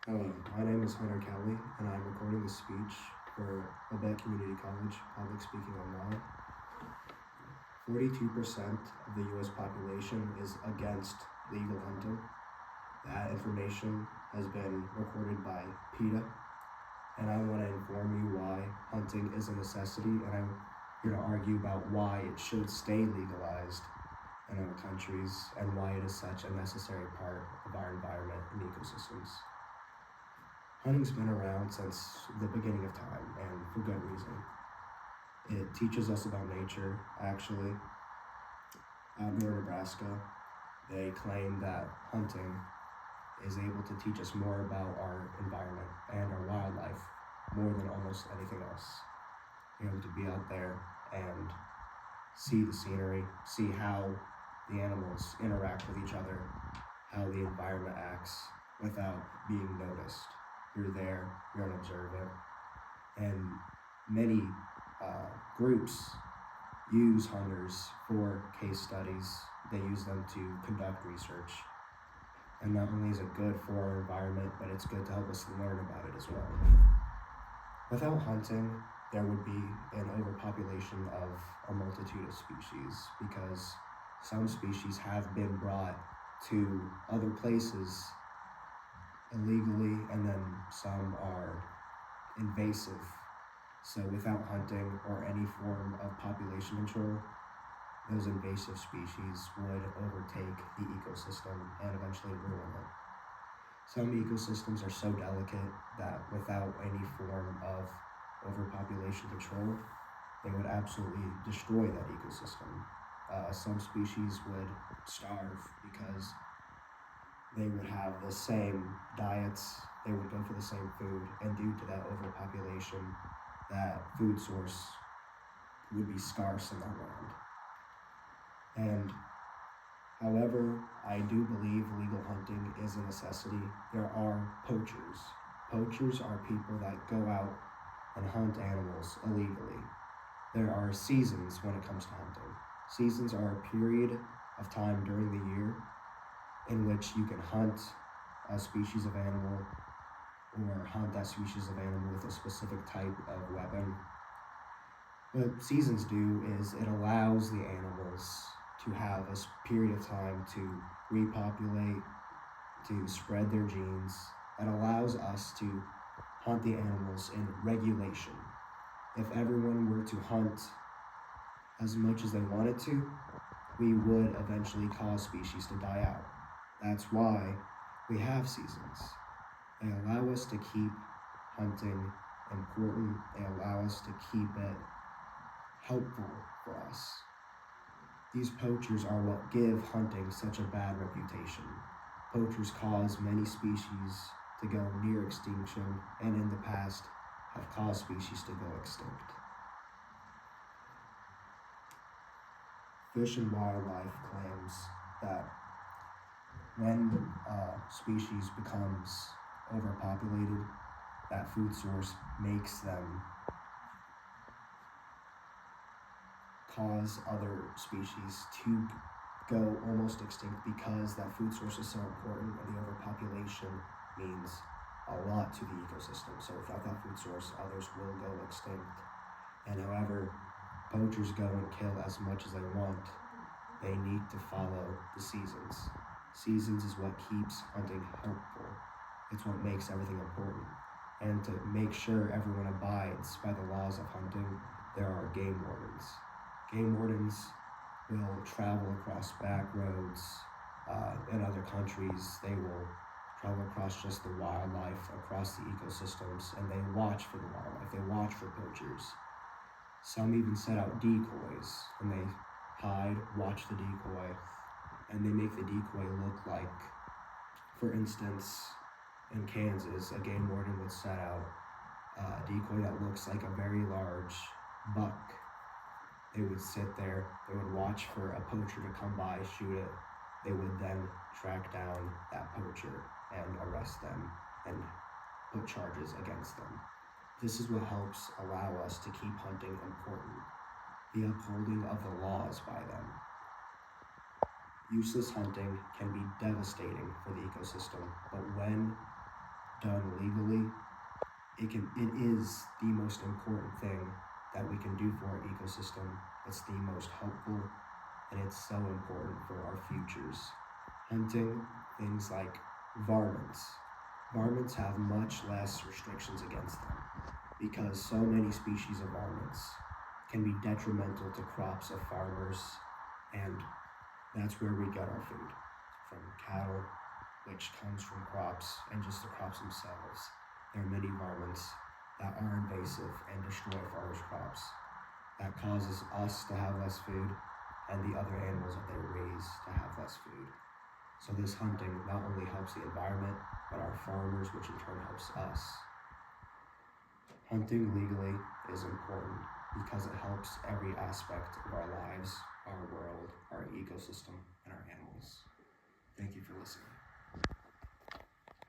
Hello, my name is Hunter Kelly, and I'm recording this speech for Quebec Community College Public Speaking Online. 42% of the U.S. population is against legal hunting. That information has been recorded by PETA, and I want to inform you why hunting is a necessity, and I'm here to argue about why it should stay legalized in our countries and why it is such a necessary part of our environment and ecosystems. Hunting's been around since the beginning of time, and for good reason. It teaches us about nature. Actually, out near Nebraska, they claim that hunting is able to teach us more about our environment and our wildlife more than almost anything else. You're able to be out there and see the scenery, see how the animals interact with each other, how the environment acts without being noticed. You're there, you're an observer, and many groups use hunters for case studies. They use them to conduct research, and not only is it good for our environment, but it's good to help us learn about it as well. Without hunting, there would be an overpopulation of a multitude of species, because some species have been brought to other places illegally, and then some are invasive. So without hunting or any form of population control, those invasive species would overtake the ecosystem and eventually ruin it. Some ecosystems are so delicate that without any form of overpopulation control, they would absolutely destroy that ecosystem. Some species would starve because they would have the same diets, they would go for the same food, and due to that overpopulation, that food source would be scarce in that land. And however, I do believe legal hunting is a necessity. There are poachers. Poachers are people that go out and hunt animals illegally. There are seasons when it comes to hunting. Seasons are a period of time during the year in which you can hunt a species of animal or hunt that species of animal with a specific type of weapon. What seasons do is it allows the animals to have a period of time to repopulate, to spread their genes. It allows us to hunt the animals in regulation. If everyone were to hunt as much as they wanted to, we would eventually cause species to die out. That's why we have seasons. They allow us to keep hunting important. They allow us to keep it helpful for us. These poachers are what give hunting such a bad reputation. Poachers cause many species to go near extinction, and in the past have caused species to go extinct. Fish and Wildlife claims that when a species becomes overpopulated, that food source makes them cause other species to go almost extinct, because that food source is so important, and the overpopulation means a lot to the ecosystem. So without that food source, others will go extinct. And however poachers go and kill as much as they want, they need to follow the seasons. Seasons is what keeps hunting helpful. It's what makes everything important. And to make sure everyone abides by the laws of hunting, there are game wardens. Game wardens will travel across back roads in other countries. They will travel across just the wildlife, across the ecosystems, and they watch for the wildlife. They watch for poachers. Some even set out decoys, and they hide, watch the decoy, and they make the decoy look like, for instance, in Kansas, a game warden would set out a decoy that looks like a very large buck. They would sit there, they would watch for a poacher to come by, shoot it. They would then track down that poacher and arrest them and put charges against them. This is what helps allow us to keep hunting important, the upholding of the laws by them. Useless hunting can be devastating for the ecosystem, but when done legally, it is the most important thing that we can do for our ecosystem. It's the most helpful, and it's so important for our futures. Hunting things like varmints. Varmints have much less restrictions against them because so many species of varmints can be detrimental to crops of farmers, and that's where we get our food, from cattle, which comes from crops, and just the crops themselves. There are many varmints that are invasive and destroy farmers' crops. That causes us to have less food, and the other animals that they raise to have less food. So this hunting not only helps the environment, but our farmers, which in turn helps us. Hunting legally is important because it helps every aspect of our lives, our world, our ecosystem, and our animals. Thank you for listening.